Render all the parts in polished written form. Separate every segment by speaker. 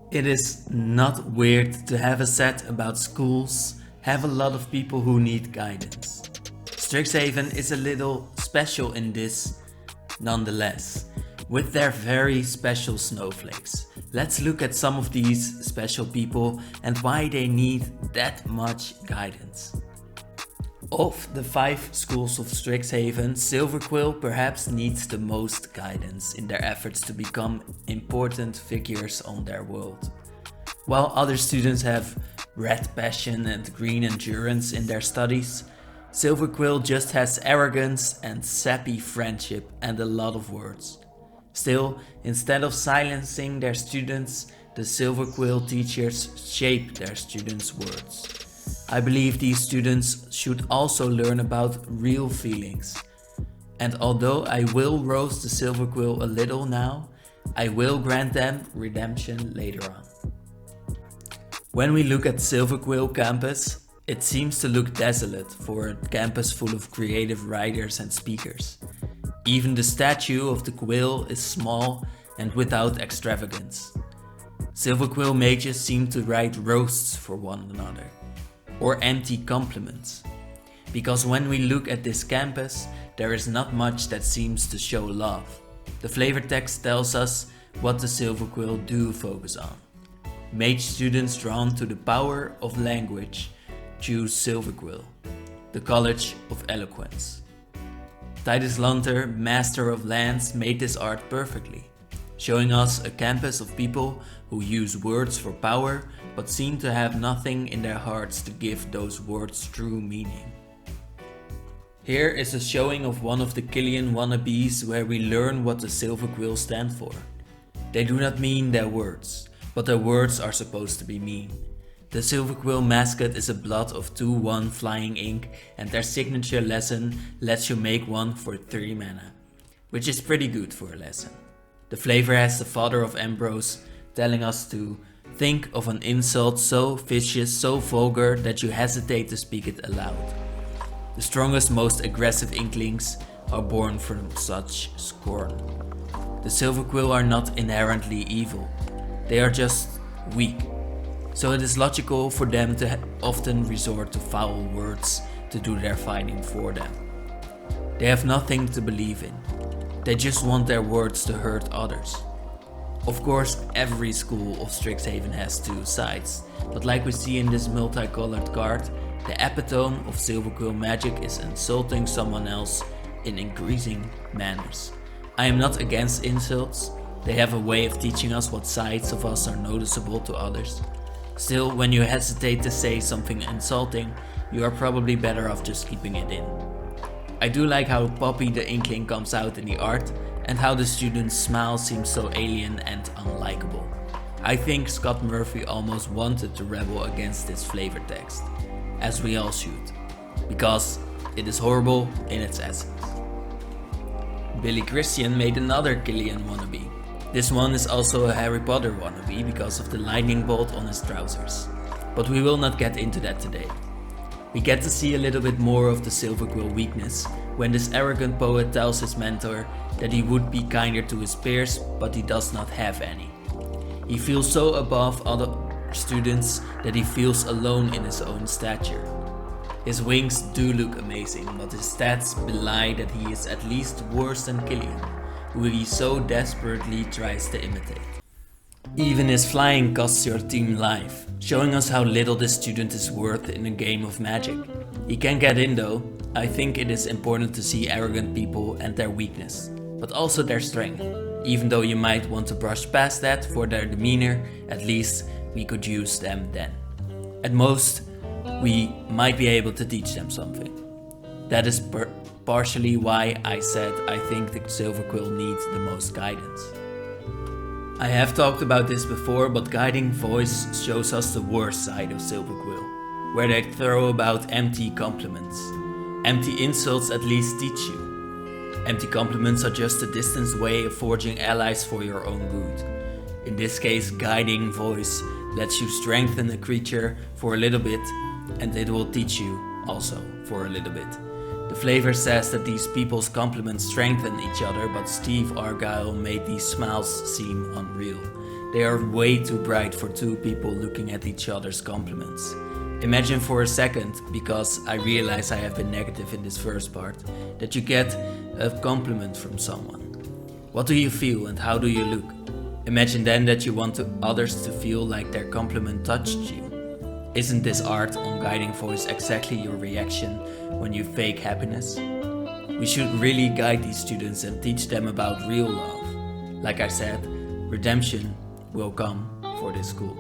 Speaker 1: It is not weird to have a set about schools, have a lot of people who need guidance. Strixhaven is a little special in this, nonetheless, with their very special snowflakes. Let's look at some of these special people and why they need that much guidance. Of the 5 schools of Strixhaven, Silverquill perhaps needs the most guidance in their efforts to become important figures on their world. While other students have red passion and green endurance in their studies, Silverquill just has arrogance and sappy friendship and a lot of words. Still, instead of silencing their students, the Silverquill teachers shape their students' words. I believe these students should also learn about real feelings. And although I will roast the Silverquill a little now, I will grant them redemption later on. When we look at Silverquill campus, it seems to look desolate for a campus full of creative writers and speakers. Even the statue of the quill is small and without extravagance. Silverquill mages seem to write roasts for one another, or empty compliments. Because when we look at this campus, there is not much that seems to show love. The flavor text tells us what the Silverquill do focus on. Mage students drawn to the power of language choose Silverquill, the College of Eloquence. Titus Lunter, Master of Lands, made this art perfectly, showing us a campus of people who use words for power but seem to have nothing in their hearts to give those words true meaning. Here is a showing of one of the Killian wannabes where we learn what the Silverquill stand for. They do not mean their words, but their words are supposed to be mean. The Silverquill mascot is a blot of 2/1 flying ink, and their signature lesson lets you make one for 3 mana, which is pretty good for a lesson. The flavor has the father of Ambrose telling us to think of an insult so vicious, so vulgar that you hesitate to speak it aloud. The strongest, most aggressive inklings are born from such scorn. The Silverquill are not inherently evil, they are just weak. So it is logical for them to often resort to foul words to do their fighting for them. They have nothing to believe in. They just want their words to hurt others. Of course, every school of Strixhaven has 2 sides, but like we see in this multicolored card, the epitome of Silverquill magic is insulting someone else in increasing manners. I am not against insults, they have a way of teaching us what sides of us are noticeable to others. Still, when you hesitate to say something insulting, you are probably better off just keeping it in. I do like how Poppy the Inkling comes out in the art, and how the student's smile seems so alien and unlikable. I think Scott Murphy almost wanted to rebel against this flavor text, as we all should, because it is horrible in its essence. Billy Christian made another Killian wannabe. This one is also a Harry Potter wannabe because of the lightning bolt on his trousers. But we will not get into that today. We get to see a little bit more of the Silverquill weakness when this arrogant poet tells his mentor that he would be kinder to his peers, but he does not have any. He feels so above other students that he feels alone in his own stature. His wings do look amazing, but his stats belie that he is at least worse than Killian, who he so desperately tries to imitate. Even his flying costs your team life, showing us how little this student is worth in a game of magic. He can get in though. I think it is important to see arrogant people and their weakness, but also their strength. Even though you might want to brush past that for their demeanor, at least we could use them then. At most, we might be able to teach them something. That is partially why I said I think the Silverquill needs the most guidance. I have talked about this before, but guiding voice shows us the worst side of Silverquill, where they throw about empty compliments. Empty insults at least teach you. Empty compliments are just a distant way of forging allies for your own good. In this case, guiding voice lets you strengthen a creature for a little bit, and it will teach you also for a little bit. The flavor says that these people's compliments strengthen each other, but Steve Argyle made these smiles seem unreal. They are way too bright for two people looking at each other's compliments. Imagine for a second, because I realize I have been negative in this first part, that you get a compliment from someone. What do you feel and how do you look? Imagine then that you want others to feel like their compliment touched you. Isn't this art on Guiding Voice exactly your reaction when you fake happiness? We should really guide these students and teach them about real love. Like I said, redemption will come for this school.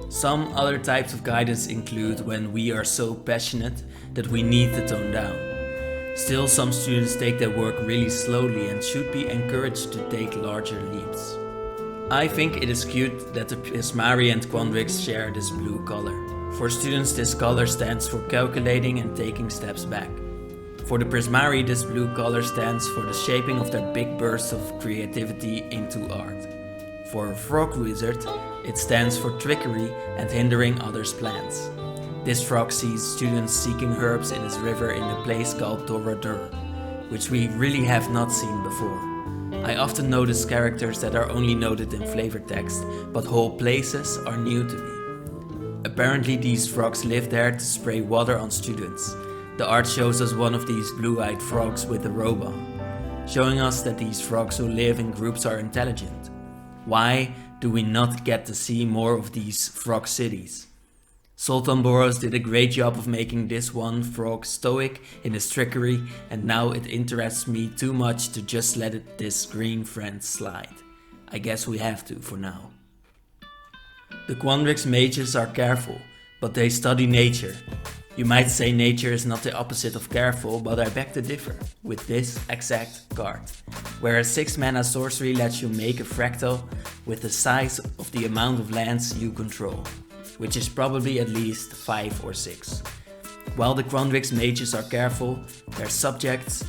Speaker 1: Some other types of guidance include when we are so passionate that we need to tone down. Still, some students take their work really slowly and should be encouraged to take larger leaps. I think it is cute that the Prismari and Quandrix share this blue color. For students, this color stands for calculating and taking steps back. For the Prismari, this blue color stands for the shaping of their big bursts of creativity into art. For a frog wizard, it stands for trickery and hindering others' plans. This frog sees students seeking herbs in his river in a place called Doradur, which we really have not seen before. I often notice characters that are only noted in flavor text, but whole places are new to me. Apparently these frogs live there to spray water on students. The art shows us one of these blue-eyed frogs with a robe on, showing us that these frogs who live in groups are intelligent. Why do we not get to see more of these frog cities? Sultan Boros did a great job of making this one frog stoic in his trickery, and now it interests me too much to just let this green friend slide. I guess we have to for now. The Quandrix mages are careful, but they study nature. You might say nature is not the opposite of careful, but I beg to differ with this exact card, where a 6-mana sorcery lets you make a fractal with the size of the amount of lands you control, which is probably at least 5 or 6. While the Quandrix mages are careful, their subjects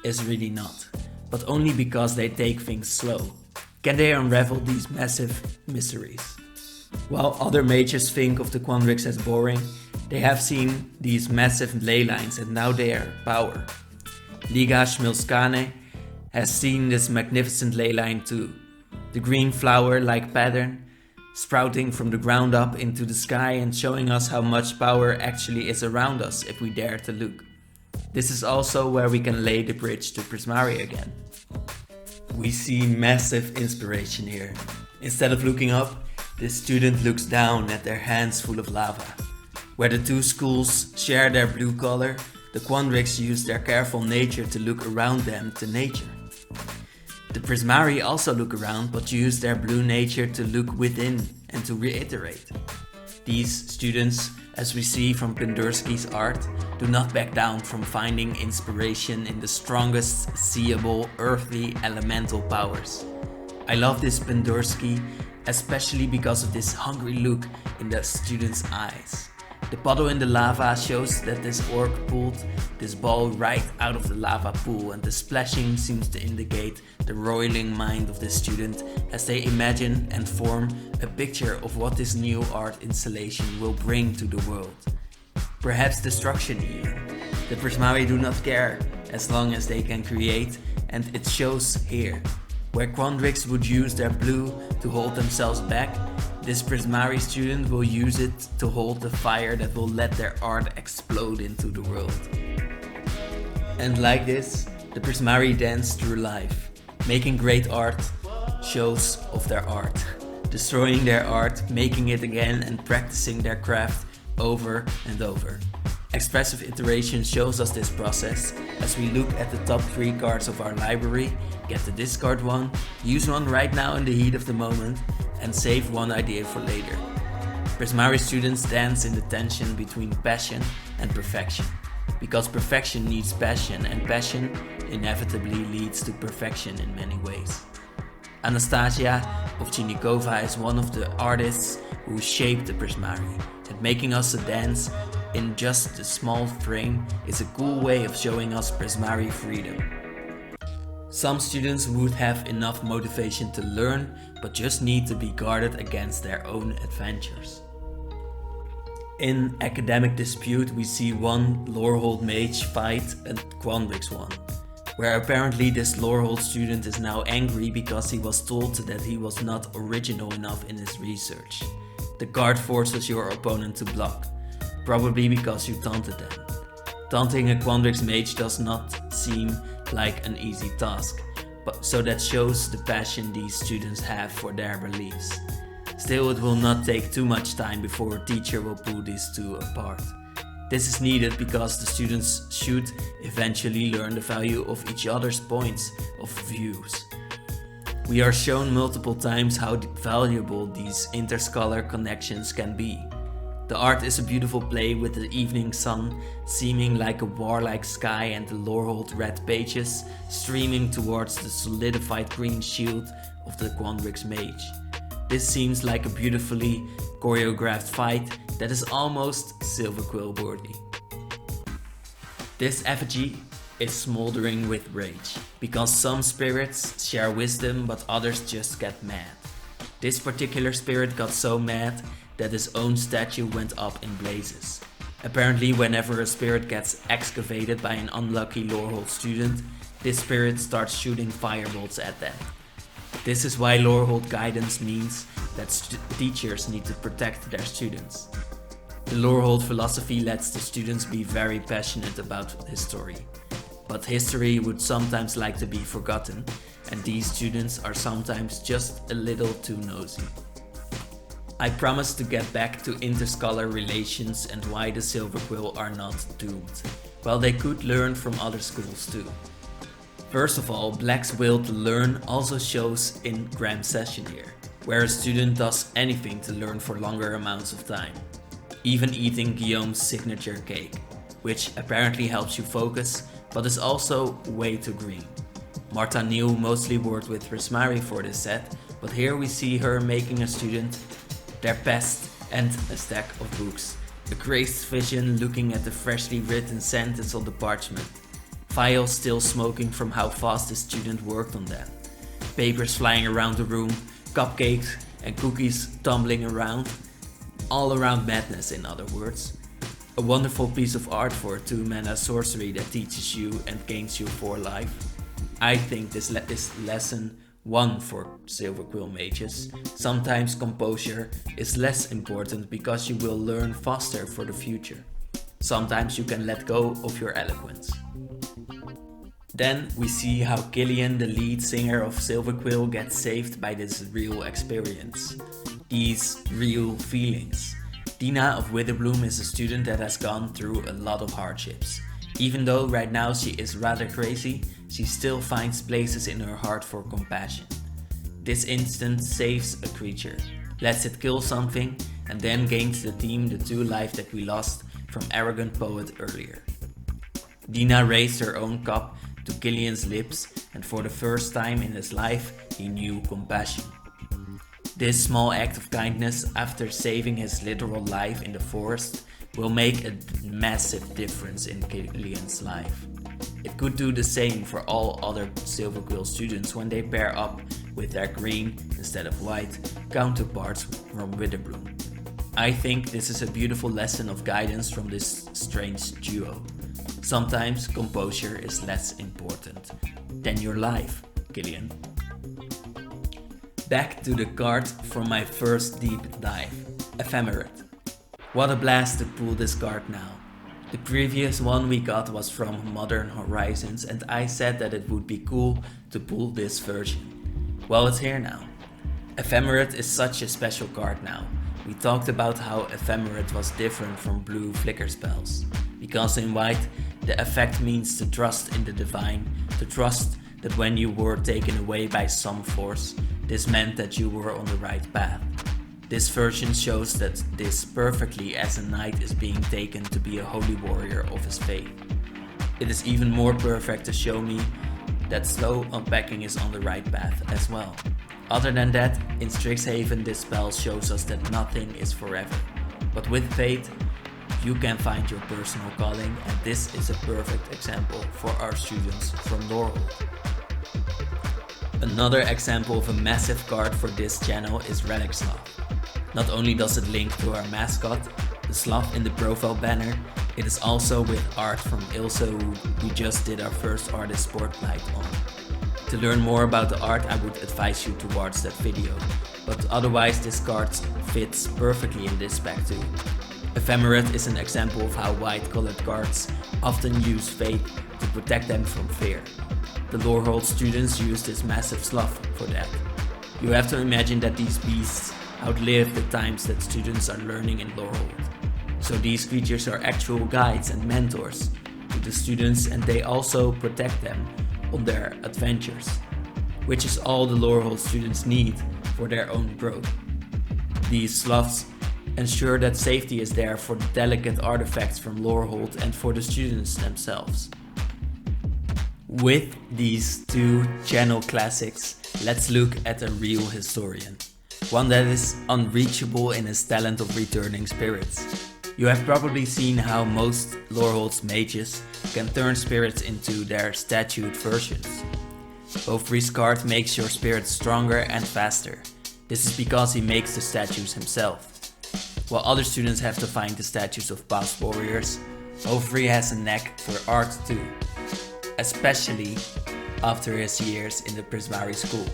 Speaker 1: is really not, but only because they take things slow. Can they unravel these massive mysteries? While other mages think of the Quandrix as boring, they have seen these massive ley lines and now they are power. Liga Schmilskane has seen this magnificent ley line too. The green flower-like pattern sprouting from the ground up into the sky and showing us how much power actually is around us if we dare to look. This is also where we can lay the bridge to Prismari again. We see massive inspiration here. Instead of looking up, this student looks down at their hands full of lava. Where the two schools share their blue color, the Quandrix use their careful nature to look around them to nature. The Prismari also look around but use their blue nature to look within and to reiterate. These students, as we see from Pendursky's art, do not back down from finding inspiration in the strongest seeable earthly elemental powers. I love this Pendursky, especially because of this hungry look in the students' eyes. The puddle in the lava shows that this orc pulled this ball right out of the lava pool, and the splashing seems to indicate the roiling mind of the student as they imagine and form a picture of what this new art installation will bring to the world. Perhaps destruction even. The Prismari do not care as long as they can create, and it shows here. Where Quandrix would use their blue to hold themselves back, this Prismari student will use it to hold the fire that will let their art explode into the world. And like this, the Prismari dance through life, making great art, shows of their art, destroying their art, making it again and practicing their craft over and over. Expressive iteration shows us this process as we look at the top 3 cards of our library, get to discard one, use one right now in the heat of the moment, and save one idea for later. Prismari students dance in the tension between passion and perfection, because perfection needs passion and passion inevitably leads to perfection in many ways. Anastasia Ovchinnikova is one of the artists who shaped the Prismari, and making us a dance in just a small frame is a cool way of showing us Prismari freedom. Some students would have enough motivation to learn, but just need to be guarded against their own adventures. In Academic Dispute we see one Lorehold mage fight a Quandrix one. where apparently this Lorehold student is now angry because he was told that he was not original enough in his research. The card forces your opponent to block, probably because you taunted them. Taunting a Quandrix mage does not seem like an easy task, but so that shows the passion these students have for their beliefs. Still, it will not take too much time before a teacher will pull these two apart. This is needed because the students should eventually learn the value of each other's points of views. We are shown multiple times how valuable these interscholar connections can be. The art is a beautiful play with the evening sun seeming like a warlike sky and the Lorehold red pages streaming towards the solidified green shield of the Quandrix mage. This seems like a beautifully choreographed fight that is almost Silverquill worthy. This effigy is smoldering with rage, because some spirits share wisdom but others just get mad. This particular spirit got so mad that his own statue went up in blazes. Apparently, whenever a spirit gets excavated by an unlucky Lorehold student, this spirit starts shooting firebolts at them. This is why Lorehold guidance means that teachers need to protect their students. The Lorehold philosophy lets the students be very passionate about history. But history would sometimes like to be forgotten, and these students are sometimes just a little too nosy. I promise to get back to interscholar relations and why the Silverquill are not doomed. Well, they could learn from other schools too. First of all, Black's will to learn also shows in Graham's session here, where a student does anything to learn for longer amounts of time. Even eating Guillaume's signature cake, which apparently helps you focus, but is also way too green. Martha Neal mostly worked with Rismari for this set, but here we see her making a student their best and a stack of books. A crazed vision looking at the freshly written sentence on the parchment. Files still smoking from how fast the student worked on them. Papers flying around the room, cupcakes and cookies tumbling around. All around madness, in other words. A wonderful piece of art for a 2-mana sorcery that teaches you and gains you 4 life. I think this is lesson 1 for Silverquill mages. Sometimes composure is less important because you will learn faster for the future. Sometimes you can let go of your eloquence. Then we see how Killian, the lead singer of Silverquill, gets saved by this real experience. These real feelings. Dina of Witherbloom is a student that has gone through a lot of hardships. Even though right now she is rather crazy, she still finds places in her heart for compassion. This instant saves a creature, lets it kill something, and then gains the team the 2 life that we lost from arrogant poet earlier. Dina raised her own cup to Killian's lips, and for the first time in his life, he knew compassion. This small act of kindness after saving his literal life in the forest will make a massive difference in Killian's life. It could do the same for all other Silverquill students when they pair up with their green instead of white counterparts from Witherbloom. I think this is a beautiful lesson of guidance from this strange duo. Sometimes composure is less important than your life, Killian. Back to the card from my first deep dive, Ephemerate. What a blast to pull this card now. The previous one we got was from Modern Horizons and I said that it would be cool to pull this version. Well, it's here now. Ephemerate is such a special card now. We talked about how Ephemerate was different from blue flicker spells. Because in white, the effect means to trust in the divine, to trust that when you were taken away by some force, this meant that you were on the right path. This version shows that this perfectly as a knight is being taken to be a holy warrior of his faith. It is even more perfect to show me that slow unpacking is on the right path as well. Other than that, in Strixhaven this spell shows us that nothing is forever. But with faith, you can find your personal calling, and this is a perfect example for our students from Lorehold. Another example of a massive card for this channel is Relic Sloth. Not only does it link to our mascot, the sloth in the profile banner, It is also with art from Ilse who we just did our first artist spotlight on. To learn more about the art, I would advise you to watch that video, but otherwise this card fits perfectly in this pack too. Ephemerate is an example of how white colored cards often use fate to protect them from fear. The Lorehold students use this massive sloth for that. You have to imagine that these beasts outlive the times that students are learning in Lorehold. So these creatures are actual guides and mentors to the students, and they also protect them on their adventures, which is all the Lorehold students need for their own growth. These sloths ensure that safety is there for the delicate artifacts from Lorehold and for the students themselves. With these two channel classics, let's look at a real historian. One that is unreachable in his talent of returning spirits. You have probably seen how most Lorehold's mages can turn spirits into their statued versions. Hofri's card makes your spirits stronger and faster. This is because he makes the statues himself. While other students have to find the statues of past warriors, Hofri has a knack for art too, especially after his years in the Prismari school.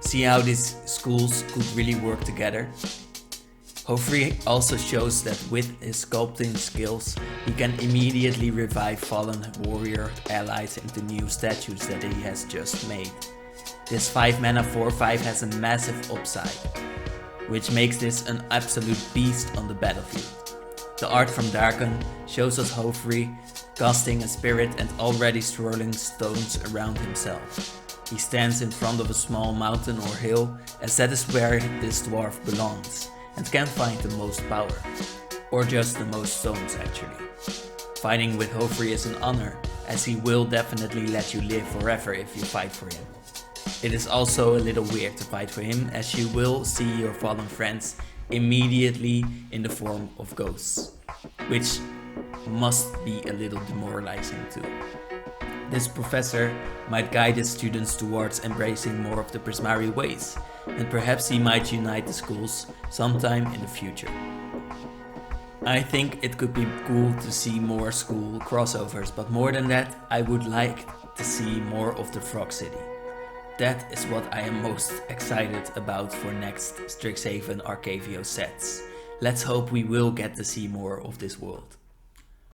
Speaker 1: See how these schools could really work together? Hofri also shows that with his sculpting skills, he can immediately revive fallen warrior allies into new statues that he has just made. This 5 mana 4/5 has a massive upside, which makes this an absolute beast on the battlefield. The art from Darkon shows us Hofri casting a spirit and already swirling stones around himself. He stands in front of a small mountain or hill, as that is where this dwarf belongs, and can find the most power, or just the most stones actually. Fighting with Hofri is an honor, as he will definitely let you live forever if you fight for him. It is also a little weird to fight for him, as you will see your fallen friends immediately in the form of ghosts, which must be a little demoralizing too. This professor might guide his students towards embracing more of the Prismari ways, and perhaps he might unite the schools sometime in the future. I think it could be cool to see more school crossovers, but more than that, I would like to see more of the Frog City. That is what I am most excited about for next Strixhaven Arcavio sets. Let's hope we will get to see more of this world.